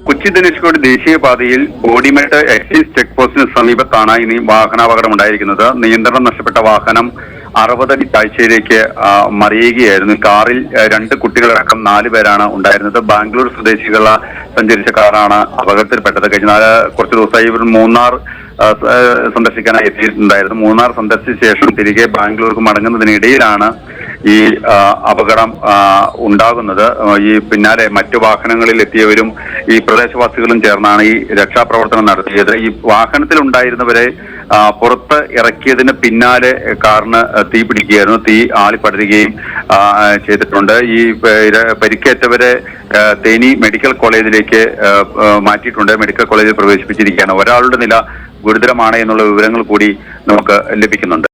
കൊച്ചി ധനുഷ്കോടി ദേശീയപാതയിൽ Bodimettu excise check പോസ്റ്റിന് സമീപത്താണ് ഇനി വാഹനാപകടം ഉണ്ടായിരിക്കുന്നത്. നിയന്ത്രണം നഷ്ടപ്പെട്ട വാഹനം 60 അടി താഴ്ചയിലേക്ക് മറിയുകയായിരുന്നു. കാറിൽ 2 കുട്ടികളടക്കം 4 പേരാണ് ഉണ്ടായിരുന്നത്. ബാംഗ്ലൂർ സ്വദേശികള സഞ്ചരിച്ച കാറാണ് അപകടത്തിൽപ്പെട്ടത്. കഴിഞ്ഞ കുറച്ച് ദിവസമായി ഇവർ മൂന്നാർ സന്ദർശിക്കാനായി എത്തിയിട്ടുണ്ടായിരുന്നു. മൂന്നാർ സന്ദർശിച്ച ശേഷം തിരികെ ബാംഗ്ലൂർക്ക് മടങ്ങുന്നതിനിടയിലാണ് ഈ അപകടം ഉണ്ടാകുന്നത്. ഈ പിന്നാലെ മറ്റു വാഹനങ്ങളിൽ എത്തിയവരും ഈ പ്രദേശവാസികളും ചേർന്നാണ് ഈ രക്ഷാപ്രവർത്തനം നടത്തിയത്. ഈ വാഹനത്തിലുണ്ടായിരുന്നവരെ പുറത്ത് ഇറക്കിയതിന് പിന്നാലെ കാറിന് തീ പിടിക്കുകയായിരുന്നു. തീ ആളിപ്പടരുകയും ചെയ്തിട്ടുണ്ട്. ഈ പരിക്കേറ്റവരെ തേനി മെഡിക്കൽ കോളേജിലേക്ക് മാറ്റിയിട്ടുണ്ട്. മെഡിക്കൽ കോളേജിൽ പ്രവേശിപ്പിച്ചിരിക്കുകയാണ്. ഒരാളുടെ നില ഗുരുതരമാണ് എന്നുള്ള വിവരങ്ങൾ കൂടി നമുക്ക് ലഭിക്കുന്നുണ്ട്.